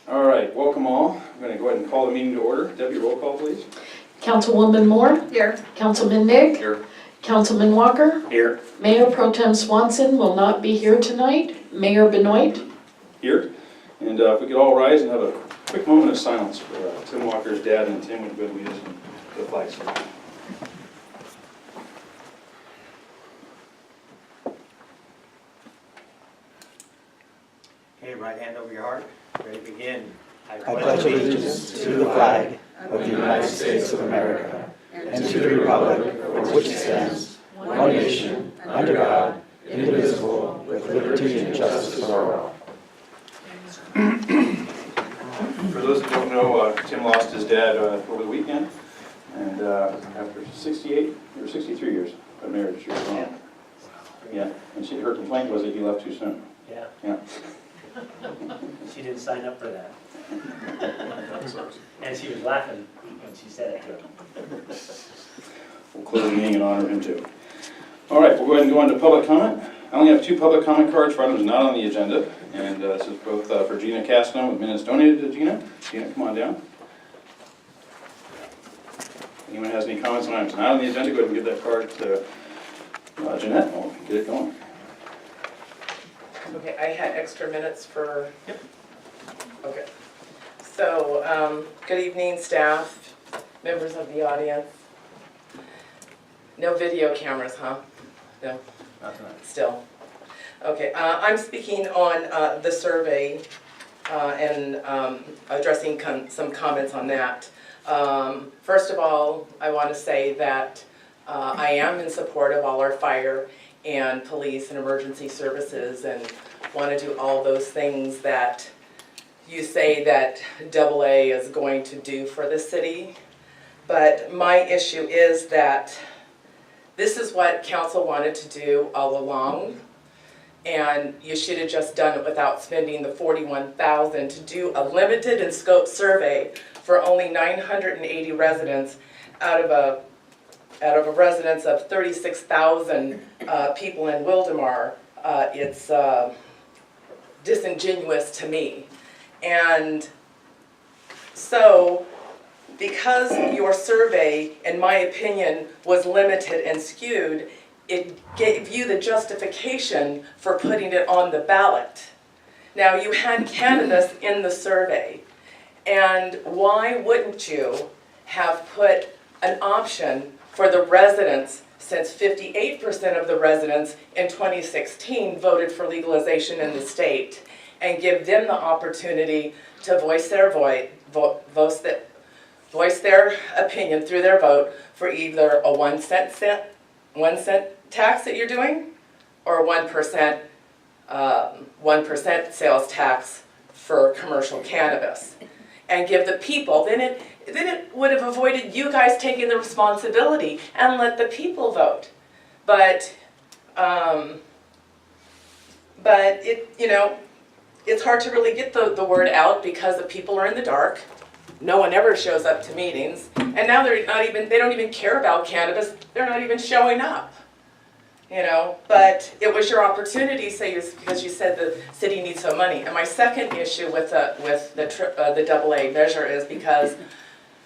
All right, welcome all. I'm going to go ahead and call the meeting to order. Debbie, roll call, please. Councilwoman Moore? Here. Councilman Nick? Here. Councilman Walker? Here. Mayor Pro Tem Swanson will not be here tonight. Mayor Benoit? Here. And if we could all rise and have a quick moment of silence for Tim Walker's dad, and Tim would lead us in the flag salute. Okay, right hand over your heart. Ready to begin. I pledge allegiance to the flag of the United States of America and to the republic for which it stands, one nation, under God, indivisible, with liberty and justice for all. For those that don't know, Tim lost his dad over the weekend, and after 68 or 63 years of marriage, she was wrong. Yeah, and her complaint was that he left too soon. Yeah. Yeah. She didn't sign up for that. And she was laughing when she said it to him. We'll close the meeting in honor of him too. All right, we'll go ahead and go on to public comment. I only have 2 public comment cards for items not on the agenda, and this is both for Gina Castano with minutes donated to Gina. Gina, come on down. Anyone has any comments on items not on the agenda, go ahead and give that card to Jeanette, and we'll get it going. Okay, I had extra minutes for... Yep. Okay. So, good evening, staff, members of the audience. No video cameras, huh? No? Not tonight. Still. Okay, I'm speaking on the survey and addressing some comments on that. First of all, I want to say that I am in support of all our fire and police and emergency services, and want to do all those things that you say that AA is going to do for the city. But my issue is that this is what council wanted to do all along, and you should have just done it without spending the $41,000 to do a limited and scope survey for only 980 residents out of a residence of 36,000 people in Wildomar. It's disingenuous to me. And so, because your survey, in my opinion, was limited and skewed, it gave you the justification for putting it on the ballot. Now, you had cannabis in the survey, and why wouldn't you have put an option for the residents, since 58% of the residents in 2016 voted for legalization in the state, and give them the opportunity to voice their opinion through their vote for either a 1 cent tax that you're doing, or a 1% sales tax for commercial cannabis, and give the people, then it would have avoided you guys taking the responsibility and let the people vote. But it's hard to really get the word out because the people are in the dark. No one ever shows up to meetings, and now they don't even care about cannabis. They're not even showing up. But it was your opportunity, because you said the city needs some money. And my second issue with the AA measure is because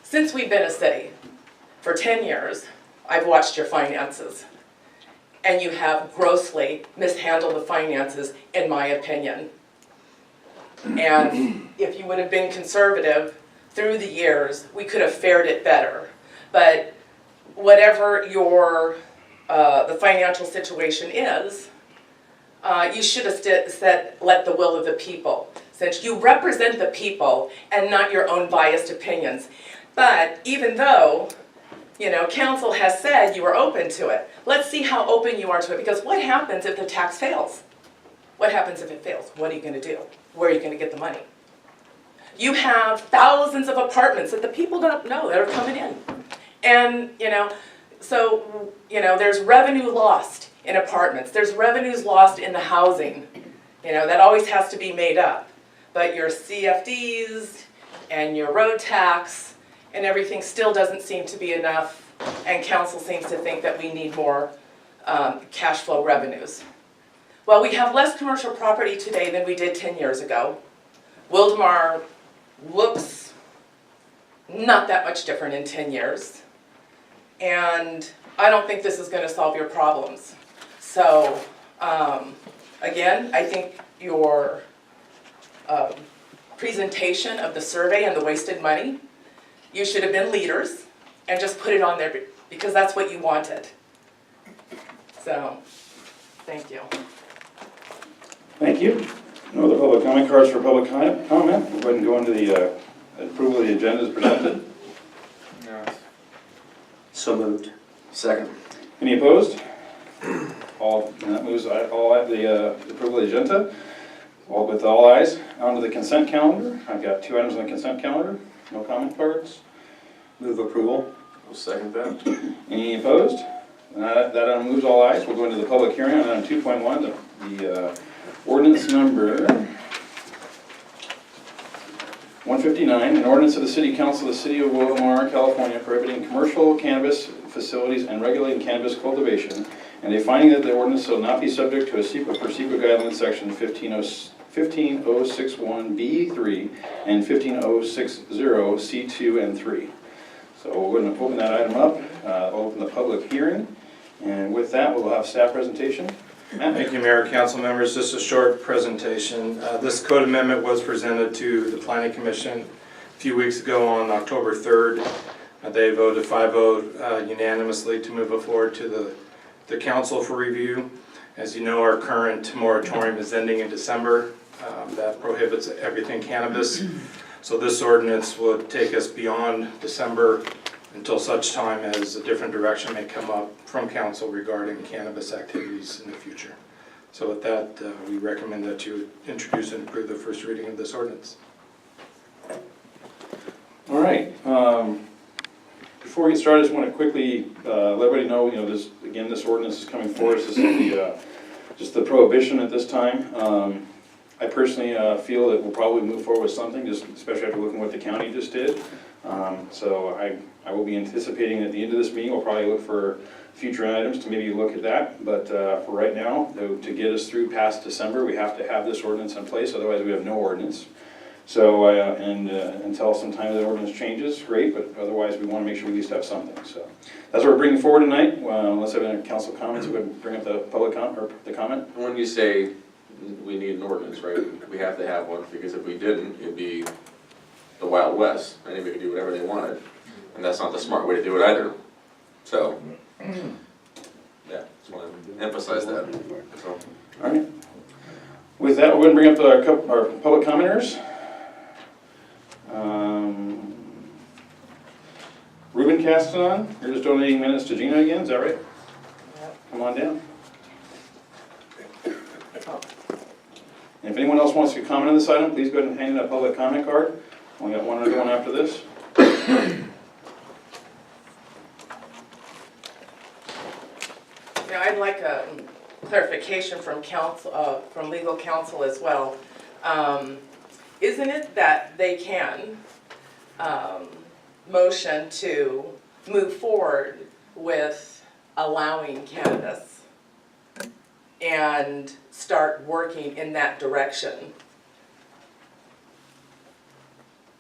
since we've been a city for 10 years, I've watched your finances, and you have grossly mishandled the finances, in my opinion. And if you would have been conservative through the years, we could have fared it better. But whatever the financial situation is, you should have said, let the will of the people, since you represent the people and not your own biased opinions. But even though, council has said you are open to it, let's see how open you are to it, because what happens if the tax fails? What happens if it fails? What are you going to do? Where are you going to get the money? You have thousands of apartments that the people don't know that are coming in. And, so, there's revenue lost in apartments. There's revenues lost in the housing. That always has to be made up. But your CFDs and your road tax and everything still doesn't seem to be enough, and council seems to think that we need more cash flow revenues. Well, we have less commercial property today than we did 10 years ago. Wildomar looks not that much different in 10 years. And I don't think this is going to solve your problems. So, again, I think your presentation of the survey and the wasted money, you should have been leaders and just put it on there because that's what you wanted. So, thank you. Thank you. No other public comment cards for public comment? We'll go ahead and go into the approval of the agenda as presented. So moved. Second. Any opposed? All, and that moves all at the approval of the agenda. All with all ayes. On to the consent calendar. I've got 2 items on the consent calendar. No comment cards. Move approval. I'll second that. Any opposed? That item moves all ayes. We'll go into the public hearing on item 2.1, the ordinance number 159, an ordinance of the City Council of the City of Wildomar, California, prohibiting commercial cannabis facilities and regulating cannabis cultivation, and a finding that the ordinance shall not be subject to a SEPA per SEPA guideline section 15061B3 and 15060C2 and 3. So we're going to open that item up, open the public hearing, and with that we'll have staff presentation. Matt? Thank you, Mayor, council members. Just a short presentation. This code amendment was presented to the Planning Commission a few weeks ago on October 3rd. They voted 5-0 unanimously to move it forward to the council for review. As you know, our current moratorium is ending in December. That prohibits everything cannabis. So this ordinance would take us beyond December until such time as a different direction may come up from council regarding cannabis activities in the future. So with that, we recommend that you introduce and approve the first reading of this ordinance. All right. Before we get started, I just want to quickly let everybody know, this ordinance is coming forward. This is just the prohibition at this time. I personally feel that we'll probably move forward with something, just especially after looking at what the county just did. So I will be anticipating at the end of this meeting, we'll probably look for future items to maybe look at that. But for right now, to get us through past December, we have to have this ordinance in place, otherwise we have no ordinance. So, until some time the ordinance changes, great, but otherwise we want to make sure we at least have something. So that's what we're bringing forward tonight. Unless I have any council comments, we're going to bring up the public the comment. When you say we need an ordinance, right, we have to have one, because if we didn't, it'd be the Wild West. Anybody could do whatever they wanted, and that's not the smart way to do it either. So, yeah, just want to emphasize that. So. All right. With that, we're going to bring up our public commenters. Ruben Castanon, you're just donating minutes to Gina again, is that right? Yep. Come on down. And if anyone else wants to comment on this item, please go ahead and hand in a public comment card. Only got one other one after this. Yeah, I'd like a clarification from council, from legal counsel as well. Isn't it that they can motion to move forward with allowing cannabis and start working in that direction?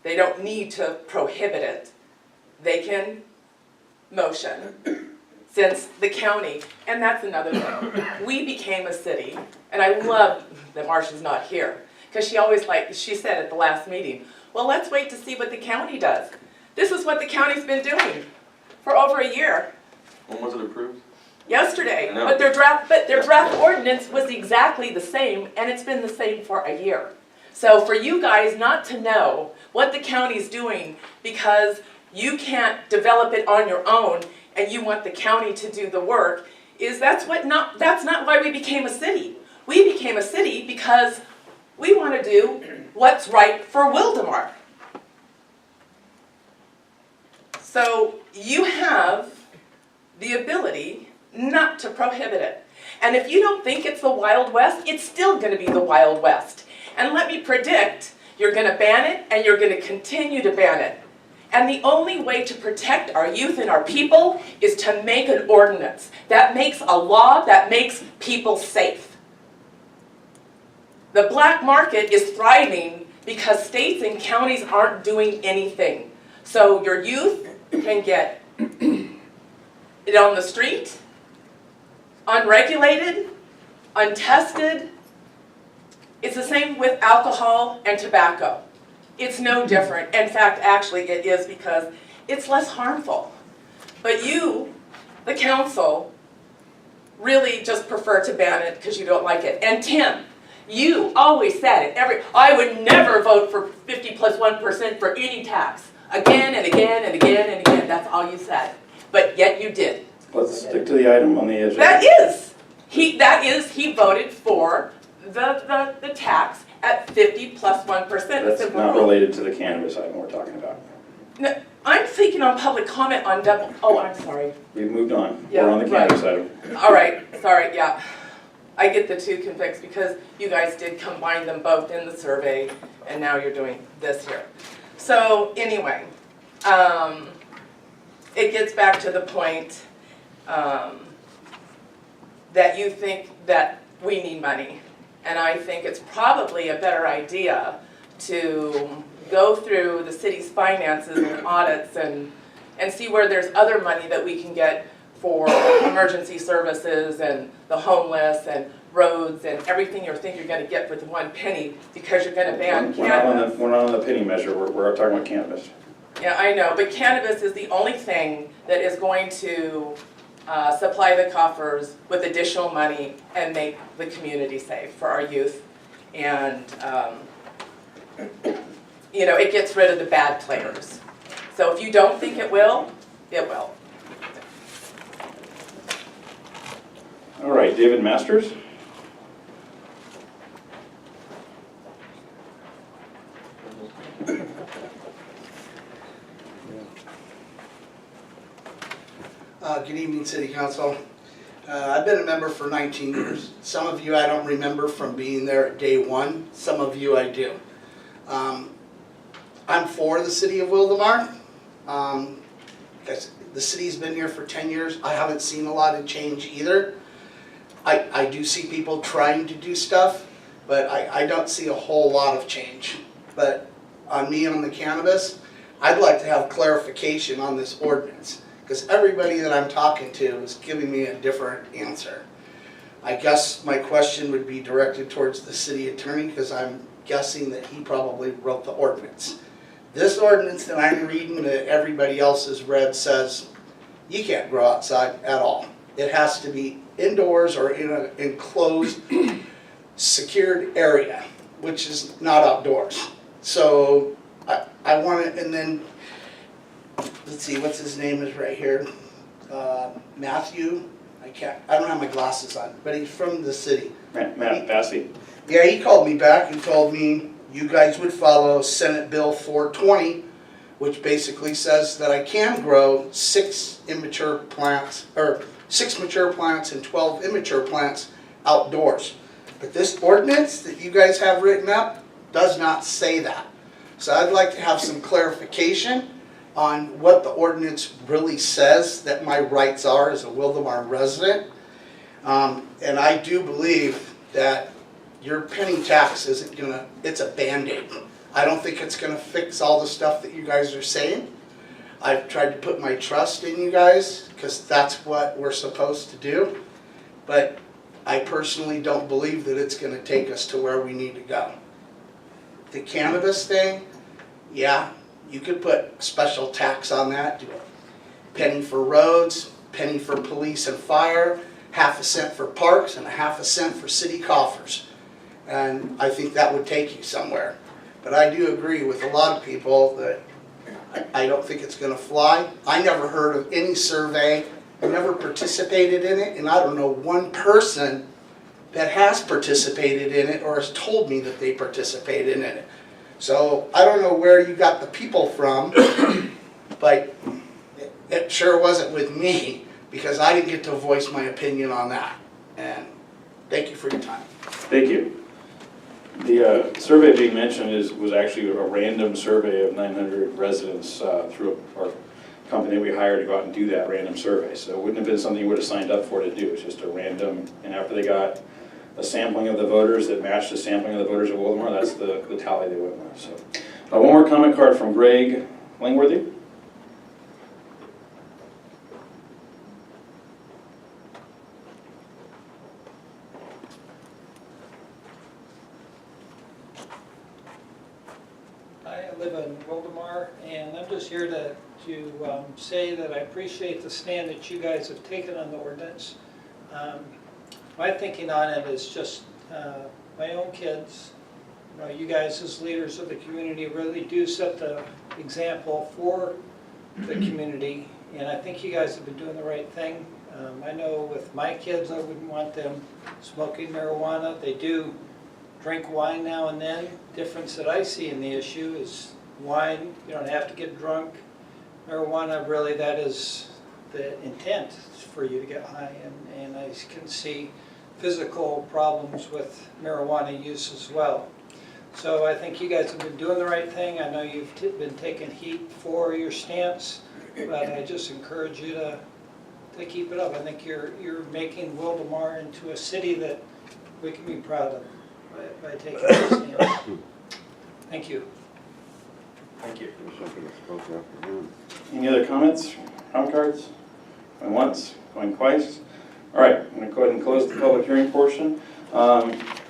They don't need to prohibit it. They can motion, since the county, and that's another thing. We became a city, and I love that Marcia's not here, because she said at the last meeting, well, let's wait to see what the county does. This is what the county's been doing for over a year. When was it approved? Yesterday, I know. but their draft ordinance was exactly the same, and it's been the same for a year. So for you guys not to know what the county's doing because you can't develop it on your own and you want the county to do the work, that's not why we became a city. We became a city because we want to do what's right for Wildomar. So you have the ability not to prohibit it. And if you don't think it's the Wild West, it's still going to be the Wild West. And let me predict, you're going to ban it and you're going to continue to ban it. And the only way to protect our youth and our people is to make an ordinance that makes a law that makes people safe. The black market is thriving because states and counties aren't doing anything. So your youth can get it on the street, unregulated, untested. It's the same with alcohol and tobacco. It's no different. In fact, actually it is, because it's less harmful. But you, the council, really just prefer to ban it because you don't like it. And Tim, you always said it. I would never vote for 50 plus 1% for any tax. Again and again and again and again. That's all you said. But yet you did. Let's stick to the item on the agenda. That is. He voted for the tax at 50 plus 1%. That's not related to the cannabis item we're talking about. No, I'm speaking on public comment on double, oh, I'm sorry. We've moved on. Yeah, We're on the cannabis item. All right, sorry, yeah. I get the two conflicts because you guys did combine them both in the survey, and now you're doing this here. So anyway, it gets back to the point that you think that we need money. And I think it's probably a better idea to go through the city's finances and audits and see where there's other money that we can get for emergency services and the homeless and roads and everything you think you're going to get with 1 penny because you're going to ban cannabis. We're not on the penny measure, we're talking about cannabis. Yeah, I know, but cannabis is the only thing that is going to supply the coffers with additional money and make the community safe for our youth. And, you know, it gets rid of the bad players. So if you don't think it will, it will. All right, David Masters? Good evening, City Council. I've been a member for 19 years. Some of you I don't remember from being there at day one. Some of you I do. I'm for the City of Wildomar. The city's been here for 10 years. I haven't seen a lot of change either. I do see people trying to do stuff, but I don't see a whole lot of change. But on me on the cannabis, I'd like to have clarification on this ordinance, because everybody that I'm talking to is giving me a different answer. I guess my question would be directed towards the city attorney, because I'm guessing that he probably wrote the ordinance. This ordinance that I'm reading that everybody else has read says you can't grow outside at all. It has to be indoors or in an enclosed, secured area, which is not outdoors. So I want to, and then, let's see, what's his name is right here. Matthew, I don't have my glasses on, but he's from the city. Matt Bassey? Yeah, he called me back and told me you guys would follow Senate Bill 420, which basically says that I can grow 6 mature plants and 12 immature plants outdoors. But this ordinance that you guys have written up does not say that. So I'd like to have some clarification on what the ordinance really says that my rights are as a Wildomar resident. And I do believe that your penny tax isn't gonna, it's a Band-Aid. I don't think it's gonna fix all the stuff that you guys are saying. I've tried to put my trust in you guys because that's what we're supposed to do. But I personally don't believe that it's gonna take us to where we need to go. The cannabis thing, yeah, you could put a special tax on that, do a penny for roads, penny for police and fire, 1/2 cent for parks, and 1/2 cent for city coffers. And I think that would take you somewhere. But I do agree with a lot of people that I don't think it's going to fly. I never heard of any survey. I never participated in it, and I don't know one person that has participated in it or has told me that they participated in it. So I don't know where you got the people from, but it sure wasn't with me, because I didn't get to voice my opinion on that. And thank you for your time. Thank you. The survey being mentioned was actually a random survey of 900 residents through our company we hired to go out and do that random survey. So it wouldn't have been something you would have signed up for to do. It's just a random, and after they got a sampling of the voters that matched the sampling of the voters of Wildemar. That's the tally they went with. So, one more comment card from Greg Langworthy. I live in Wildemar, and I'm just here to say that I appreciate the stand that you guys have taken on the ordinance. My thinking on it is just my own kids. You know, you guys as leaders of the community really do set the example for the community, and I think you guys have been doing the right thing. I know with my kids, I wouldn't want them smoking marijuana. They do drink wine now and then. Difference that I see in the issue is wine, you don't have to get drunk. Marijuana, really, that is the intent, for you to get high, and I can see physical problems with marijuana use as well. So I think you guys have been doing the right thing. I know you've been taking heat for your stance, but I just encourage you to keep it up. I think you're making Wildemar into a city that we can be proud of by taking that stance. Thank you. Thank you. Any other comments, comment cards? Going once, going twice? All right, I'm going to go ahead and close the public hearing portion.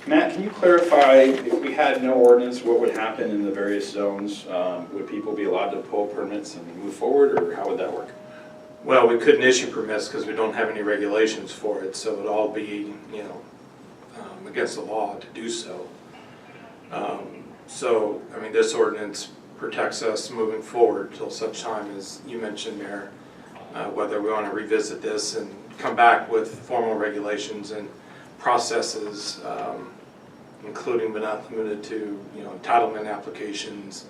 Matt, can you clarify, if we had no ordinance, what would happen in the various zones? Would people be allowed to pull permits and move forward, or how would that work? Well, we couldn't issue permits because we don't have any regulations for it, so it'd all be, you know, against the law to do so. So, I mean, this ordinance protects us moving forward till such time as you mentioned, Mayor, whether we want to revisit this and come back with formal regulations and processes, including but not limited to, you know, entitlement applications,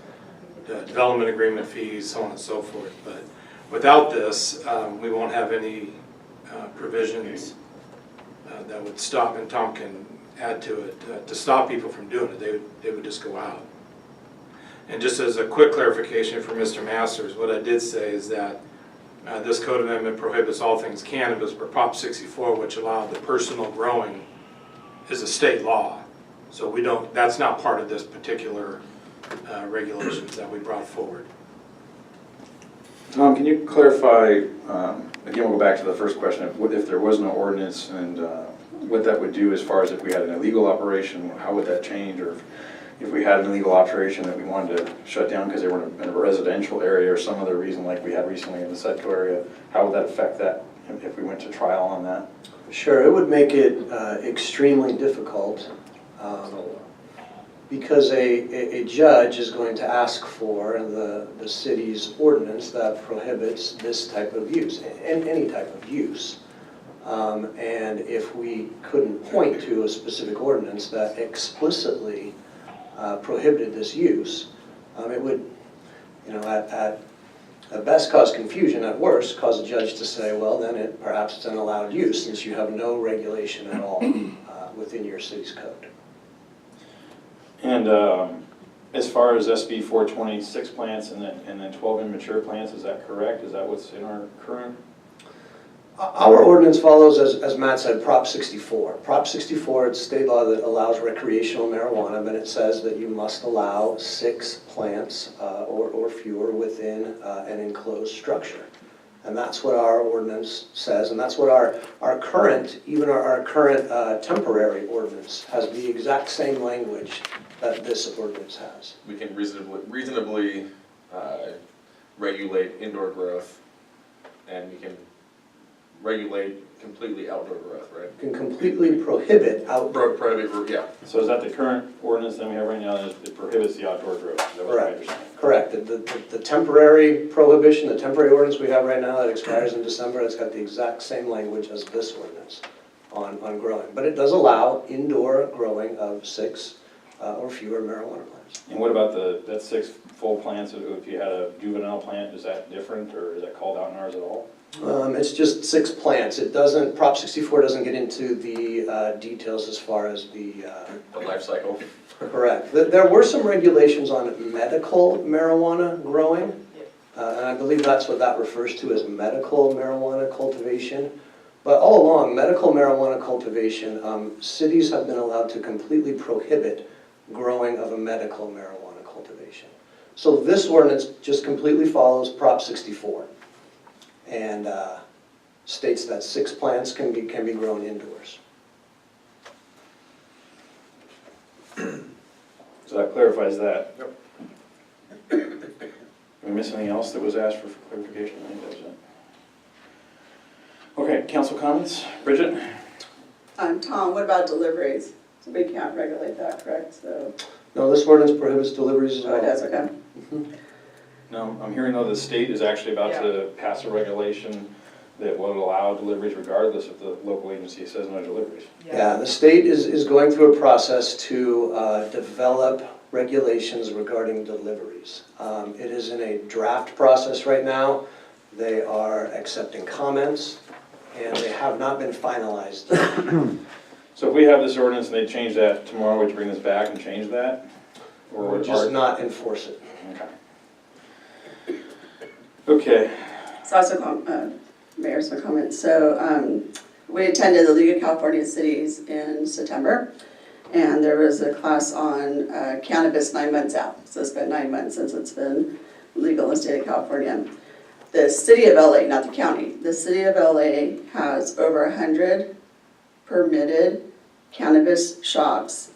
development agreement fees, so on and so forth. But without this, we won't have any provisions that would stop, and Tom can add to it, to stop people from doing it. They would just go out. And just as a quick clarification for Mr. Masters, what I did say is that this code amendment prohibits all things cannabis, but Prop 64, which allowed the personal growing, is a state law. So we don't, that's not part of this particular regulations that we brought forward. Tom, can you clarify, again, we'll go back to the first question, if there was no ordinance, and what that would do as far as if we had an illegal operation, how would that change? Or if we had an illegal operation that we wanted to shut down because they were in a residential area or some other reason like we had recently in the Sedco area, how would that affect that if we went to trial on that? Sure, it would make it extremely difficult because a judge is going to ask for the city's ordinance that prohibits this type of use, and any type of use. And if we couldn't point to a specific ordinance that explicitly prohibited this use, it would, you know, at best cause confusion, at worst cause a judge to say, well, then perhaps it's an allowed use since you have no regulation at all within your city's code. And as far as SB 426 plants and then 12 immature plants, is that correct? Is that what's in our current? Our ordinance follows, as Matt said, Prop 64. Prop 64, it's state law that allows recreational marijuana, but it says that you must allow 6 plants or fewer within an enclosed structure. And that's what our ordinance says, and that's what our current, even our current temporary ordinance has the exact same language that this ordinance has. We can reasonably regulate indoor growth, and we can regulate completely outdoor growth, right? You can completely prohibit outdoor. Prohibit, yeah. So is that the current ordinance that we have right now, that it prohibits the outdoor growth? Is that what I understand? Correct. The temporary prohibition, the temporary ordinance we have right now that expires in December, it's got the exact same language as this ordinance on growing. But it does allow indoor growing of 6 or fewer marijuana plants. And what about that 6 full plants? If you had a juvenile plant, is that different, or is that called out in ours at all? It's just 6 plants. It doesn't, Prop 64 doesn't get into the details as far as the life cycle. Correct. There were some regulations on medical marijuana growing, and I believe that's what that refers to as medical marijuana cultivation. But all along, medical marijuana cultivation, cities have been allowed to completely prohibit growing of a medical marijuana cultivation. So this ordinance just completely follows Prop 64 and states that 6 plants can be grown indoors. So that clarifies that. Yep. Did we miss anything else that was asked for clarification? I think that was it. Okay, council comments? Bridget? Tom, what about deliveries? So we can't regulate that, correct? So, No, this ordinance prohibits deliveries as oh, well. it does, okay. No, I'm hearing though the state is actually about to pass a regulation that will allow deliveries regardless if the local agency says no deliveries. Yeah, the state is going through a process to develop regulations regarding deliveries. It is in a draft process right now. They are accepting comments, and they have not been finalized yet. So if we have this ordinance and they change that tomorrow, would you bring this back and change that? Or Or would just not enforce it. Okay. Okay. So also, Mayor, some comments. So we attended the League of California Cities in September, and there was a class on cannabis 9 months out. So it's been 9 months since it's been legal in the state of California. The city of LA, not the county, the city of LA has over 100 permitted cannabis shops,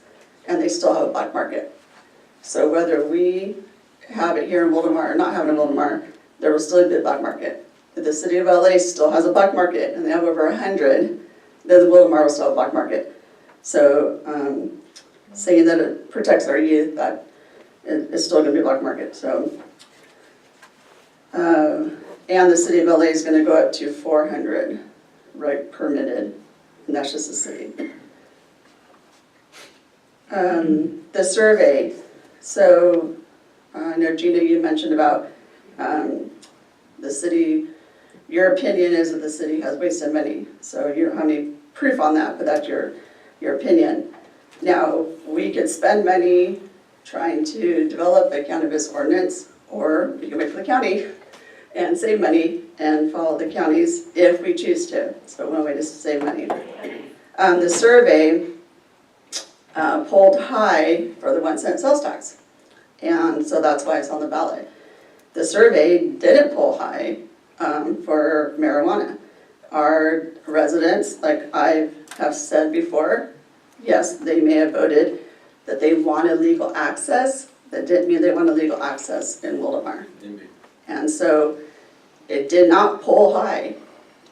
and they still have a black market. So whether we have it here in Wildomar or not have it in Wildomar, there will still be a black market. If the city of LA still has a black market, and they have over 100, then the Wildomar will still have a black market. So saying that it protects our youth, that it's still gonna be a black market, so. And the city of LA is gonna go up to 400, right, permitted, and that's just the city. The survey, so I know Gina, you mentioned about the city, your opinion is that the city has wasted money. So you don't have any proof on that, but that's your opinion. Now, we could spend money trying to develop a cannabis ordinance, or we can wait for the county and save money and follow the counties if we choose to. So one way to save money. The survey polled high for the 1 cent sales tax. And so that's why it's on the ballot. The survey didn't poll high for marijuana. Our residents, like I have said before, yes, they may have voted that they wanted legal access. That didn't mean they wanted legal access in Wildomar. Indeed. And so it did not poll high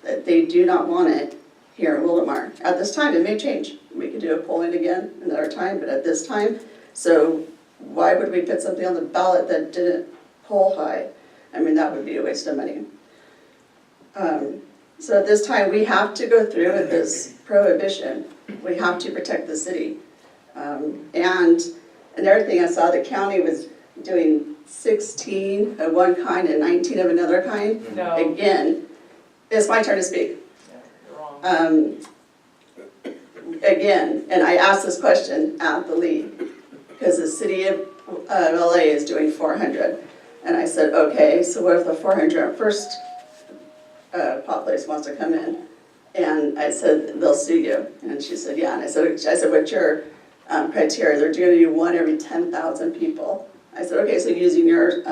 that they do not want it here in Wildomar. At this time, it may change. We could do a polling again another time, but at this time, so why would we put something on the ballot that didn't poll high? I mean, that would be a waste of money. So at this time, we have to go through with this prohibition. We have to protect the city. And another thing I saw, the county was doing 16 of one kind and 19 of another kind. No, Again, it's my turn to speak. you're wrong. Again, and I asked this question at the league, because the city of LA is doing 400. And I said, okay, so what if the 401st populace wants to come in? And I said, they'll sue you. And she said, yeah. And I said, what's your criteria? They're doing you one every 10,000 people. I said, okay, so using your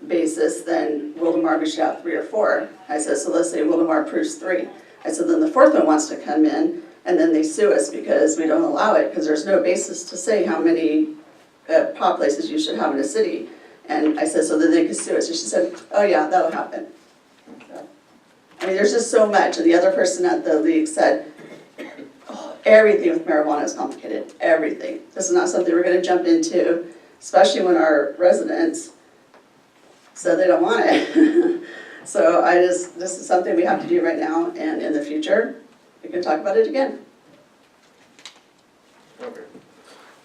basis, then Wildomar, we should have 3 or 4. I said, so let's say Wildomar approves 3. I said, then the 4th one wants to come in, and then they sue us because we don't allow it, because there's no basis to say how many pop places you should have in a city. And I said, so then they could sue us. And she said, oh yeah, that'll happen. So, I mean, there's just so much. And the other person at the league said, oh, everything with marijuana is complicated, everything. This is not something we're gonna jump into, especially when our residents said they don't want it. So this is something we have to do right now, and in the future, we can talk about it again. Okay,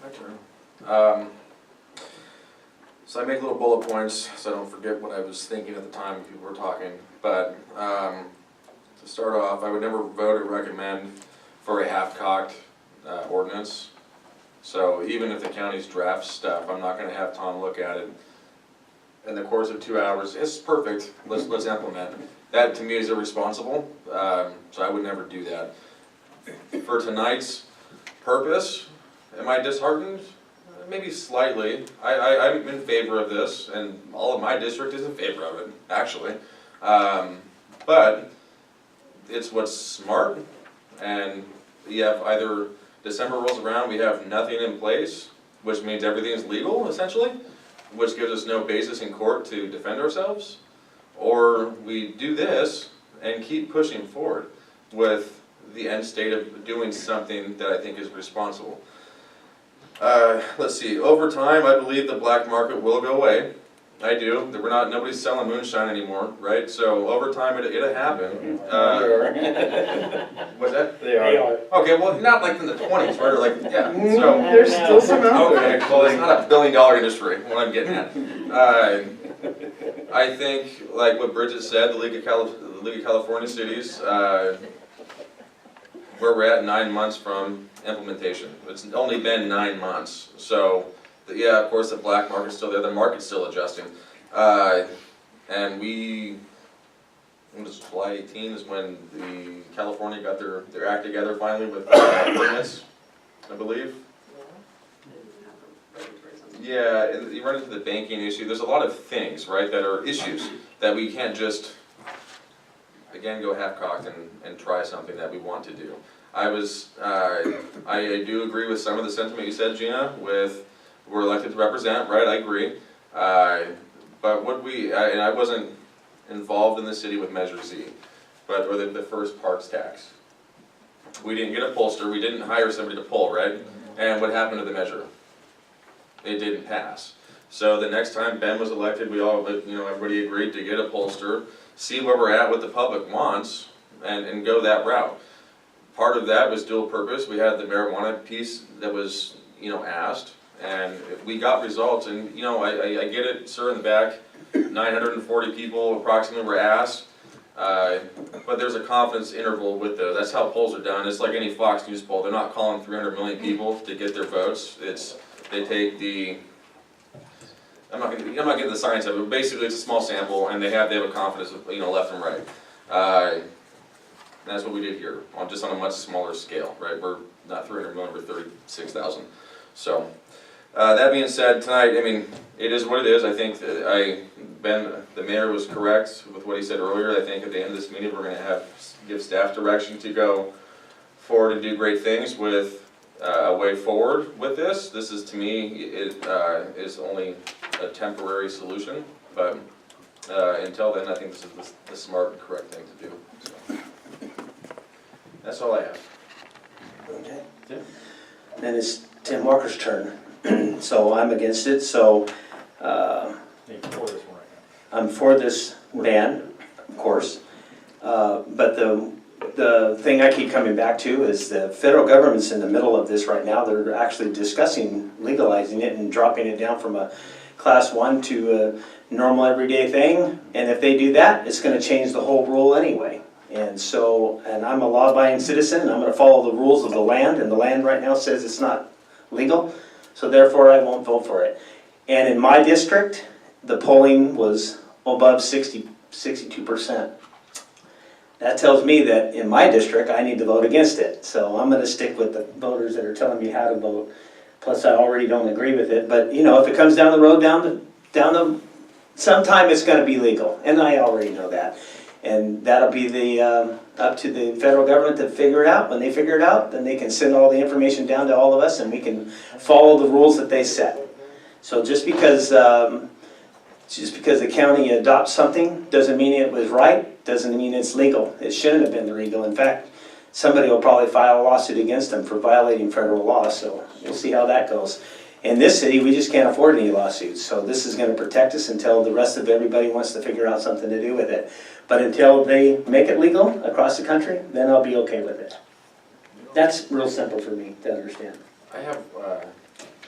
my turn. So I make little bullet points so I don't forget what I was thinking at the time when people were talking. But to start off, I would never vote or recommend for a half-cocked ordinance. So even if the county's draft stuff, I'm not gonna have Tom look at it in the course of 2 hours, it's perfect, let's implement. That to me is irresponsible, so I would never do that. For tonight's purpose, am I disheartened? Maybe slightly. I'm in favor of this, and all of my district is in favor of it, actually. But it's what's smart, and you have either December rolls around, we have nothing in place, which means everything is legal, essentially, which gives us no basis in court to defend ourselves, or we do this and keep pushing forward with the end state of doing something that I think is responsible. Let's see, over time, I believe the black market will go away. I do. Nobody's selling moonshine anymore, right? So over time, it'll happen. What's that? They are. Okay, well, not like in the 20s, right? Or like, yeah, so. There's still some out there. Okay, well, it's not a billion-dollar industry, what I'm getting at. I think, like what Bridget said, the League of California Cities, where we're at 9 months from implementation. It's only been 9 months, so yeah, of course the black market's still there, the market's still adjusting. And when was July 18 is when the California got their act together finally with permits, I believe. Yeah, and you run into the banking issue. There's a lot of things, right, that are issues that we can't just, again, go half-cocked and try something that we want to do. I do agree with some of the sentiment you said, Gina, with we're elected to represent, right, I agree. But and I wasn't involved in the city with Measure Z, or the first parks tax. We didn't get a pollster, we didn't hire somebody to poll, right? And what happened to the measure? It didn't pass. So the next time Ben was elected, everybody agreed to get a pollster, see where we're at, what the public wants, and go that route. Part of that was dual purpose. We had the marijuana piece that was, asked, and we got results. And I get it, sir, in the back. 940 people approximately were asked, but there's a confidence interval with those. That's how polls are done. It's like any Fox News poll. They're not calling 300 million people to get their votes. They take the. I'm not getting the science of it, but basically it's a small sample, and they have a confidence of, left and right. That's what we did here, just on a much smaller scale, right? We're not 300 million, we're 36,000. So, that being said, tonight, it is what it is. I think that the mayor was correct with what he said earlier. I think at the end of this meeting, we're going to give staff direction to go forward and do great things with a way forward with this. This is, to me, it is only a temporary solution, but until then, I think this is the smart and correct thing to do. So. That's all I have. Okay. Then it's Tim Walker's turn. So I'm against it, so I'm for this ban, of course. But the thing I keep coming back to is the federal government's in the middle of this right now. They're actually discussing legalizing it and dropping it down from a class 1 to a normal everyday thing. And if they do that, it's going to change the whole rule anyway. And I'm a law-abiding citizen, and I'm going to follow the rules of the land, and the land right now says it's not legal, so therefore I won't vote for it. And in my district, the polling was above 62%. That tells me that in my district, I need to vote against it. So I'm going to stick with the voters that are telling me how to vote. Plus, I already don't agree with it. But, if it comes down the road, sometime it's going to be legal, and I already know that. And that'll be up to the federal government to figure it out. When they figure it out, then they can send all the information down to all of us, and we can follow the rules that they set. So just because the county adopts something doesn't mean it was right, doesn't mean it's legal. It shouldn't have been legal. In fact, somebody will probably file a lawsuit against them for violating federal law, so we'll see how that goes. In this city, we just can't afford any lawsuits, so this is going to protect us until the rest of everybody wants to figure out something to do with it. But until they make it legal across the country, then I'll be okay with it. That's real simple for me to understand. I have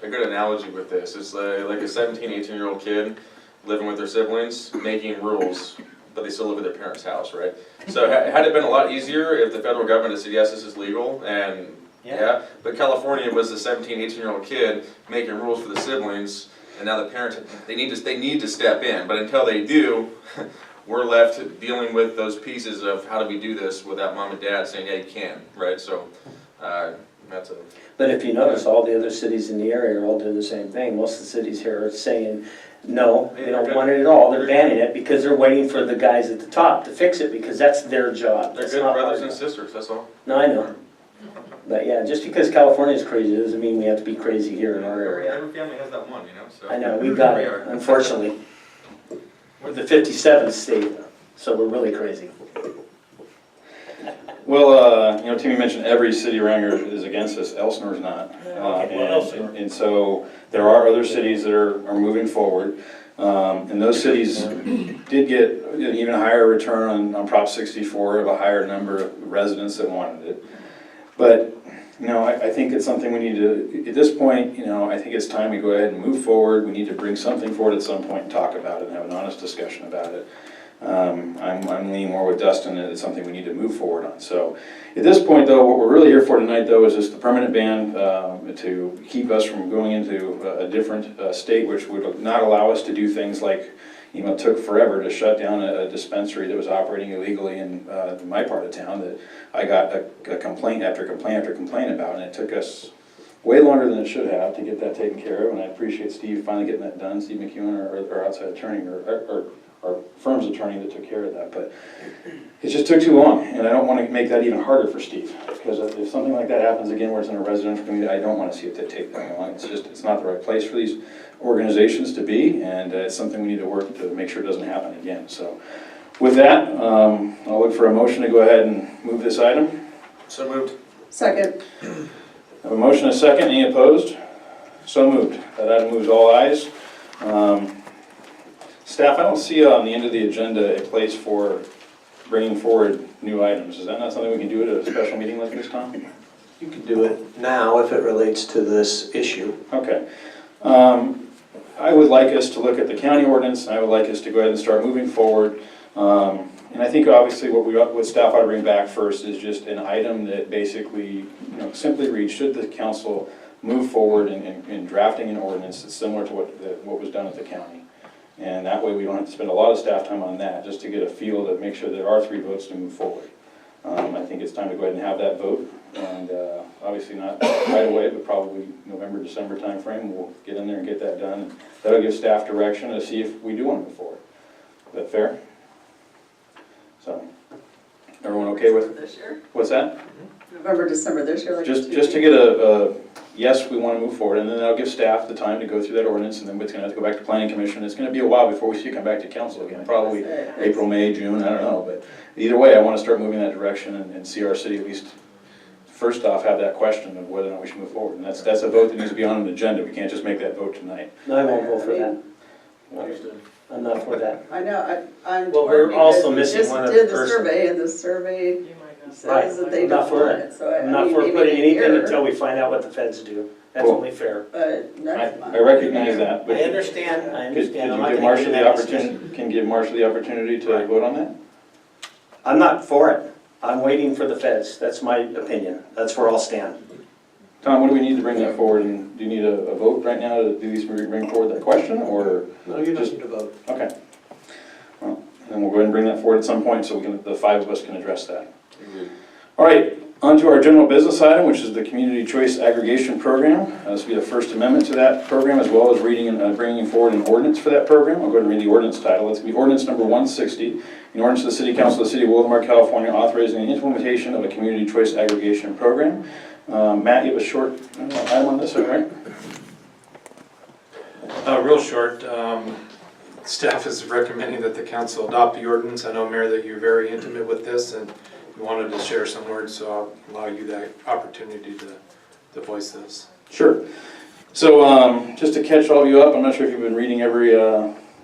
a good analogy with this. It's like a 17, 18-year-old kid living with their siblings, making rules, but they still live at their parents' house, right? So had it been a lot easier if the federal government had said, yes, this is legal, and yeah, but California was the 17, 18-year-old kid making rules for the siblings, And now the parents, they need to step in, but until they do, we're left dealing with those pieces of how do we do this without mom and dad saying, yeah, you can, right? So, that's a, But if you notice, all the other cities in the area are all doing the same thing. Most of the cities here are saying, no, they don't want it at all. They're banning it because they're waiting for the guys at the top to fix it because that's their job. they're That's good not brothers our and job. sisters, that's all. No, I know. But yeah, just because California's crazy doesn't mean we have to be crazy here in our area. Every family has that one, you know, so. I know, we've got We it, are. unfortunately. We're the 57th state, so we're really crazy. Well, Timmy mentioned every city around here is against this, Elsinore's not. Okay, well, Elsinore. And so there are other cities that are moving forward. And those cities did get an even higher return on Prop 64 of a higher number of residents that wanted it. But, I think it's something we need to, at this point, I think it's time we go ahead and move forward. We need to bring something forward at some point and talk about it and have an honest discussion about it. I'm leaning more with Dustin that it's something we need to move forward on. So at this point, though, what we're really here for tonight, though, is just the permanent ban to keep us from going into a different state, which would not allow us to do things like, it took forever to shut down a dispensary that was operating illegally in my part of town that I got a complaint after complaint after complaint about, and it took us way longer than it should have to get that taken care of, and I appreciate Steve finally getting that done, Steve McEwen, our outside attorney, or our firm's attorney that took care of that, but it just took too long, and I don't want to make that even harder for Steve, because if something like that happens again where it's in a residential community, I don't want to see it take that long. It's not the right place for these organizations to be, and it's something we need to work to make sure it doesn't happen again. So with that, I'll look for a motion to go ahead and move this item. So moved. Second. I have a motion and a second. Any opposed? So moved. That item moves all ayes. Staff, I don't see on the end of the agenda a place for bringing forward new items. Is that not something we can do at a special meeting like this, Tom? You could do it now if it relates to this issue. Okay. I would like us to look at the county ordinance, and I would like us to go ahead and start moving forward. And I think obviously what staff ought to bring back first is just an item that basically, simply reads, should the council move forward in drafting an ordinance that's similar to what was done at the county. And that way we don't have to spend a lot of staff time on that, just to get a feel to make sure there are 3 votes to move forward. I think it's time to go ahead and have that vote, and obviously not right away, but probably November, December timeframe, we'll get in there and get that done. And that'll give staff direction to see if we do want to move forward. Is that fair? So, everyone okay with? This year? What's that? November, December this year? Like Just to get a yes, we want to move forward, and then that'll give staff the time to go through that ordinance, and then it's going to have to go back to planning commission. It's going to be a while before we see it come back to council again, probably April, May, June, I don't know. But either way, I want to start moving that direction and see our city at least, first off, have that question of whether or not we should move forward. And that's a vote that needs to be on an agenda. We can't just make that vote tonight. No, I won't vote for that. I'm not for that. I know, I'm Well, torn we're also because we missing just one other did the person. survey, and the survey says that they I'm not don't for want it. it, so I'm not for maybe putting in a anything year, until we find out what the feds do. That's Cool. only fair. But next month. I recognize that. I But understand, I Could understand. I'm you not give gonna Marcia get the in that discussion. opportunity, can give Marcia the opportunity to Right. vote on that? I'm not for it. I'm waiting for the feds. That's my opinion. That's where I'll stand. Tom, what do we need to bring that forward, and do you need a vote right now to do these, bring forward that question, or? No, you just need to vote. Okay. Well, then we'll go ahead and bring that forward at some point, so the 5 of us can address that. All right, on to our general business item, which is the Community Choice Aggregation Program. This will be the first amendment to that program, as well as reading and bringing forward an ordinance for that program. I'll go ahead and read the ordinance title. It's going to be ordinance number 160, an ordinance of the City Council of the City of Wildomar, California, authorizing the implementation of a Community Choice Aggregation Program. Matt, you have a short item on this, all right? Real short, staff is recommending that the council adopt the ordinance. I know, Mayor, that you're very intimate with this and you wanted to share some words, so I'll allow you that opportunity to voice this. Sure. So just to catch all of you up, I'm not sure if you've been reading every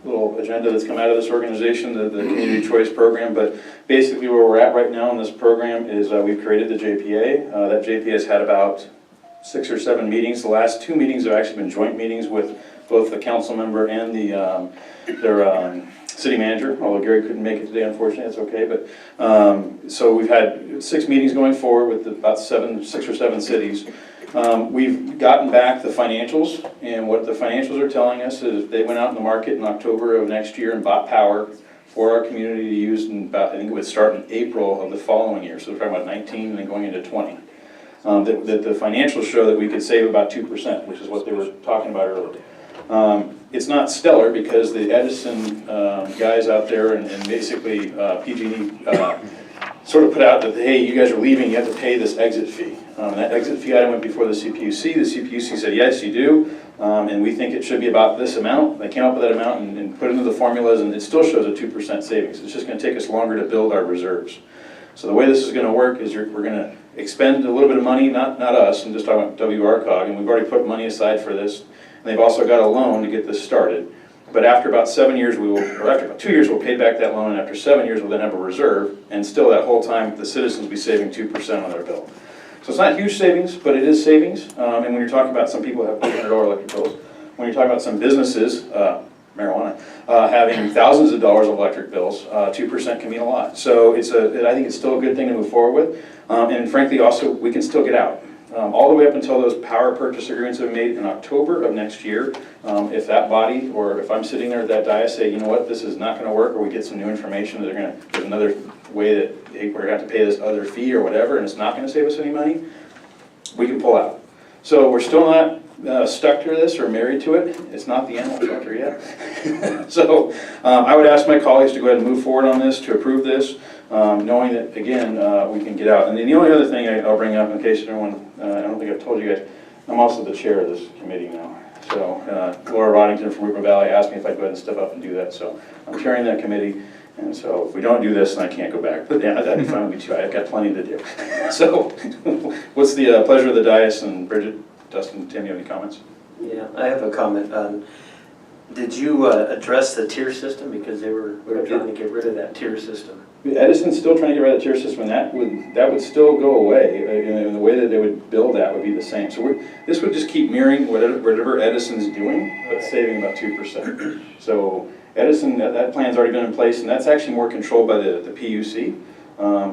little agenda that's come out of this organization, the Community Choice Program, but basically where we're at right now in this program is we've created the JPA. That JPA has had about 6 or 7 meetings. The last 2 meetings have actually been joint meetings with both the council member and their city manager, although Gary couldn't make it today, unfortunately, that's okay. But so we've had 6 meetings going forward with about 6 or 7 cities. We've gotten back the financials, and what the financials are telling us is they went out in the market in October of next year and bought power for our community to use in about, I think it would start in April of the following year, so we're talking about 19 and then going into 20. That the financials show that we could save about 2%, which is what they were talking about earlier. It's not stellar because the Edison guys out there and basically PG&E sort of put out that, hey, you guys are leaving, you have to pay this exit fee. That exit fee item went before the CPUC. The CPUC said, yes, you do, and we think it should be about this amount. They came up with that amount and put it into the formulas, and it still shows a 2% savings. It's just going to take us longer to build our reserves. So the way this is going to work is we're going to expend a little bit of money, not us, I'm just talking about WRCOG, and we've already put money aside for this. And they've also got a loan to get this started. But after about 7 years, or after about 2 years, we'll pay back that loan, and after 7 years, we'll then have a reserve, and still that whole time, the citizens will be saving 2% on their bill. So it's not huge savings, but it is savings, and when you're talking about some people who have $800 electric bills, when you're talking about some businesses, marijuana, having thousands of dollars of electric bills, 2% can mean a lot. So I think it's still a good thing to move forward with, and frankly, also, we can still get out. All the way up until those power purchase agreements have been made in October of next year. If that body, or if I'm sitting there at that dais, say, you know what, this is not going to work, or we get some new information that there's another way that hey, we're going to have to pay this other fee or whatever, and it's not going to save us any money, we can pull out. So we're still not stuck to this or married to it. It's not the animal shelter yet. So I would ask my colleagues to go ahead and move forward on this, to approve this, knowing that, again, we can get out. And then the only other thing I'll bring up, in case everyone, I don't think I've told you guys, I'm also the chair of this committee now. So Laura Roddington from Rupert Valley asked me if I'd go ahead and step up and do that. So I'm chairing that committee. And so if we don't do this, then I can't go back. But yeah, that'd be fine with me too. I've got plenty to do. So what's the pleasure of the dais? And Bridget, Dustin, Tim, you have any comments? Yeah, I have a comment. Did you address the tier system? Because we were trying to get rid of that tier system. Edison's still trying to get rid of the tier system, and that would still go away. And the way that they would build that would be the same. So this would just keep mirroring whatever Edison's doing, but saving about 2%. So Edison, that plan's already been in place, and that's actually more controlled by the PUC.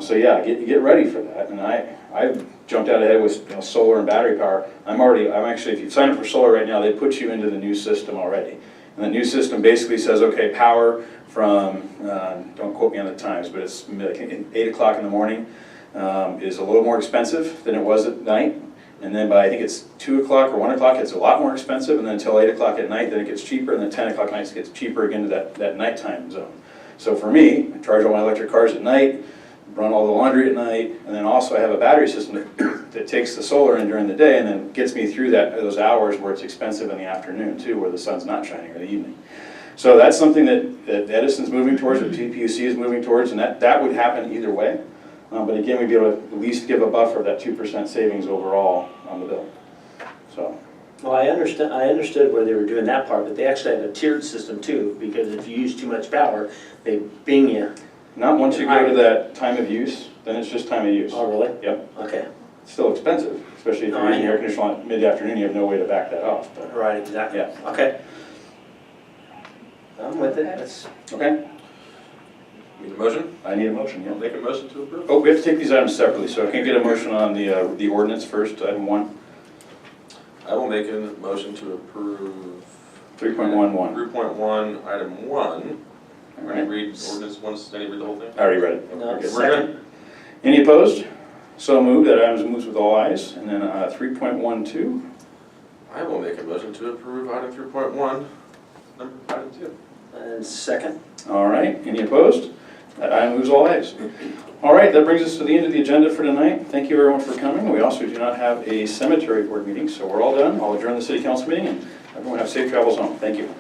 So yeah, get ready for that. And I've jumped out ahead with solar and battery power. I'm actually, if you sign up for solar right now, they put you into the new system already. And the new system basically says, okay, power from, don't quote me on the times, but it's like 8 o'clock in the morning is a little more expensive than it was at night. And then by, I think it's 2 o'clock or 1 o'clock, it's a lot more expensive. And then until 8 o'clock at night, then it gets cheaper. And then 10 o'clock at night, it gets cheaper again to that nighttime zone. So for me, I charge all my electric cars at night, run all the laundry at night, and then also I have a battery system that takes the solar in during the day and then gets me through those hours where it's expensive in the afternoon too, where the sun's not shining, or the evening. So that's something that Edison's moving towards, that TPUC is moving towards, and that would happen either way. But again, we'd be able to at least give a buffer of that 2% savings overall on the bill. So. Well, I understood where they were doing that part, but they actually have a tiered system too, because if you use too much power, they bing you. Not once you go to that time of use, then it's just time of use. Oh, really? Yep. Okay. It's still expensive, especially if you're using air conditioning on mid-afternoon, you have no way to back that off. But. Right, exactly. Yeah. Okay. I'm with it. That's okay. Need a motion? I need a motion, yeah. I'll make a motion to approve. Oh, we have to take these items separately, so I can get a motion on the ordinance first, item 1. I will make a motion to approve 3.11. 3.1, item 1. All Can you right. read ordinance once, then you read the whole thing? I already read it. no, Okay. We're good. second. Any opposed? So moved. That item moves with all ayes. And then 3.12. I will make a motion to approve item 3.1, item 2. And second. All right. Any opposed? That item moves all ayes. All right. That brings us to the end of the agenda for tonight. Thank you everyone for coming. We also do not have a cemetery board meeting, so we're all done. I'll adjourn the city council meeting, and everyone have safe travels home. Thank you.